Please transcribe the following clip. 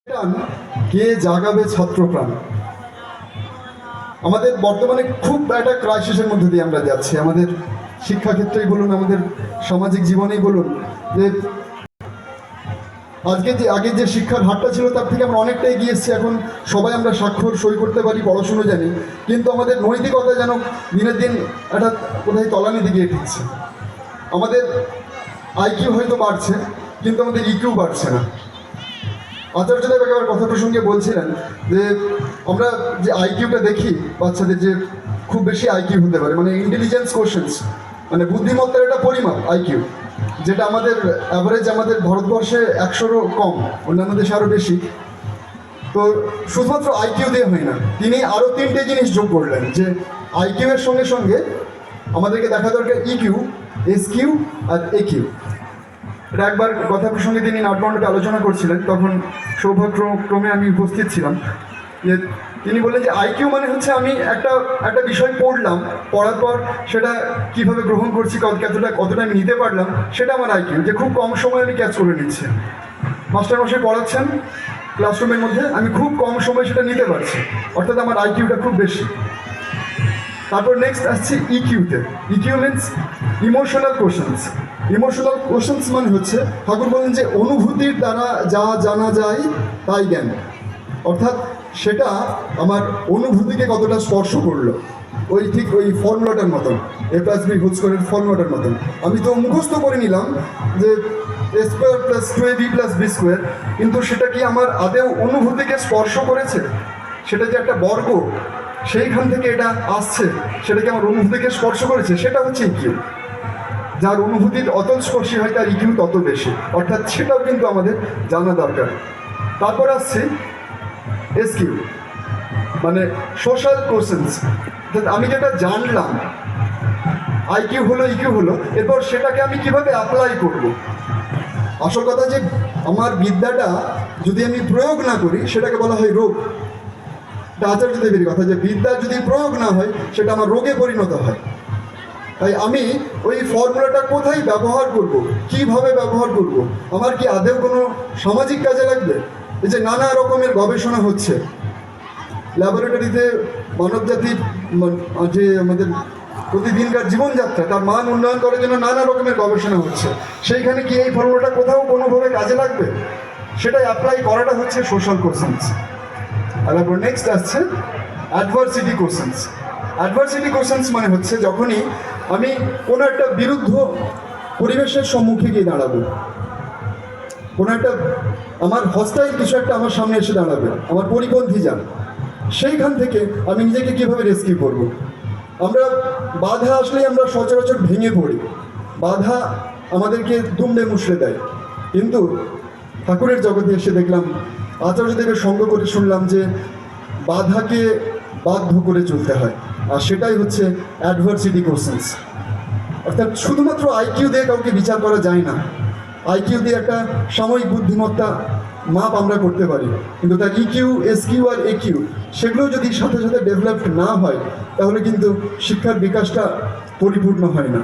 টান কে জাগাবে ছাত্রপ্রাণ। আমাদের বর্তমানে খুব একটা ক্রাইসিসের মধ্যে দিয়ে আমরা যাচ্ছি। আমাদের শিক্ষাক্ষেত্রেই বলুন, আমাদের সামাজিক জীবনেই বলুন, যে আগে যে শিক্ষার হারটা ছিল তার থেকে আমরা অনেকটা এগিয়ে এসেছি। এখন সবাই আমরা স্বাক্ষর সই করতে পারি, পড়াশুনো জানি, কিন্তু আমাদের নৈতিকতা যেন দিনের দিন একটা কোথায় তলানি দিকে ঠেকছে। আমাদের আইকিউ হয়তো বাড়ছে, কিন্তু আমাদের ইকিউ বাড়ছে না। আচার্যদেব একেবারে কথা প্রসঙ্গে বলছিলেন যে আমরা যে আইকিউটা দেখি বাচ্চাদের, যে খুব বেশি আইকিউ হতে পারে, মানে ইন্টেলিজেন্স কোশ্চেন্স, মানে বুদ্ধিমত্তার একটা পরিমাপ আইকিউ, যেটা আমাদের অ্যাভারেজ আমাদের ভারতবর্ষে 100-রও কম, অন্যান্য দেশে আরও বেশি। তো শুধুমাত্র আইকিউ দিয়ে হয় না, তিনি আরও 3টে জিনিস যোগ করলেন, যে আইকিউ এর সঙ্গে সঙ্গে আমাদেরকে দেখা দরকার ইকিউ, এসকিউ আর একিউ। এটা একবার কথা প্রসঙ্গে তিনি নাটবন্ডকে আলোচনা করছিলেন, তখন সৌভাগ্যক্রমে আমি উপস্থিত ছিলাম। যে তিনি বললেন যে আইকিউ মানে হচ্ছে আমি একটা বিষয় পড়লাম, পড়ার পর সেটা কিভাবে গ্রহণ করছি, কতটা আমি নিতে পারলাম, সেটা আমার আইকিউ। যে খুব কম সময় আমি ক্যাচ করে নিচ্ছি, মাস্টারমশাই পড়াচ্ছেন ক্লাসরুমের মধ্যে, আমি খুব কম সময় সেটা নিতে পারছি, অর্থাৎ আমার আইকিউটা খুব বেশি। তারপর নেক্সট আসছে ইকিউতে। EQ means emotional questions. Emotional questions মানে হচ্ছে, ঠাকুর বলেন যে অনুভূতির দ্বারা যা জানা যায় তাই জ্ঞান, অর্থাৎ সেটা আমার অনুভূতিকে কতটা স্পর্শ করলো। ঠিক ওই ফর্মুলাটার মতন, A+B² ফর্মুলাটার মতন। আমি তো মুখস্থ করে নিলাম যে A² + 2AB + B², কিন্তু সেটা কি আমার আদেও অনুভূতিকে স্পর্শ করেছে? সেটা যে একটা বর্গ, সেইখান থেকে এটা আসছে, সেটা কি আমার অনুভূতিকে স্পর্শ করেছে? সেটা হচ্ছে ইকিউ। যার অনুভূতির অতল স্পর্শী হয় তার ইকিউ তত বেশি, অর্থাৎ সেটাও কিন্তু আমাদের জানা দরকার। তারপর আসছে এসকিউ, মানে সোশ্যাল কোশ্চেন্স। আমি যেটা জানলাম, আইকিউ হলো, ইকিউ হলো, এরপর সেটাকে আমি কিভাবে অ্যাপ্লাই করব। আসল কথা যে আমার বিদ্যাটা যদি আমি প্রয়োগ না করি, সেটাকে বলা হয় রোগ। আচার্যদেবের কথা, যে বিদ্যা যদি প্রয়োগ না হয় সেটা আমার রোগে পরিণত হয়। তাই আমি ওই ফর্মুলাটা কোথায় ব্যবহার করব, কিভাবে ব্যবহার করব, আমার কি আদেও কোনো সামাজিক কাজে লাগবে? এই যে নানা রকমের গবেষণা হচ্ছে ল্যাবরেটরিতে, মানবজাতির যে আমাদের প্রতিদিনকার জীবনযাত্রা, তার মান উন্নয়ন করার জন্য নানা রকমের গবেষণা হচ্ছে, সেইখানে কি এই ফর্মুলাটা কোথাও কোনোভাবে কাজে লাগবে? সেটা অ্যাপ্লাই করাটা হচ্ছে সোশ্যাল কোশ্চেন্স। আর তারপর নেক্সট আসছে অ্যাডভার্সিটি কোশ্চেন্স। অ্যাডভার্সিটি কোশ্চেন্স মানে হচ্ছে যখনই আমি কোনো একটা বিরুদ্ধ পরিবেশের সম্মুখে গিয়ে দাঁড়াবো, কোনো একটা আমার হস্টাইল কিছু একটা আমার সামনে এসে দাঁড়াবে, আমার পরিপন্থী যান, সেইখান থেকে আমি নিজেকে কীভাবে রেস্কিউ করব। আমরা বাধা আসলেই আমরা সচরাচর ভেঙে পড়ি, বাধা আমাদেরকে দুমড়ে মুষড়ে দেয়। কিন্তু ঠাকুরের জগতে এসে দেখলাম, আচার্যদেবের সঙ্গ করে শুনলাম যে বাধাকে বাধ্য করে চলতে হয়, আর সেটাই হচ্ছে অ্যাডভার্সিটি কোশ্চেন্স। অর্থাৎ শুধুমাত্র আইকিউ দিয়ে কাউকে বিচার করা যায় না। আইকিউ দিয়ে একটা সাময়িক বুদ্ধিমত্তা মাপ আমরা করতে পারি, কিন্তু তার ইকিউ, এসকিউ আর একিউ সেগুলো যদি সাথে সাথে ডেভেলপড না হয়, তাহলে কিন্তু শিক্ষার বিকাশটা পরিপূর্ণ হয় না।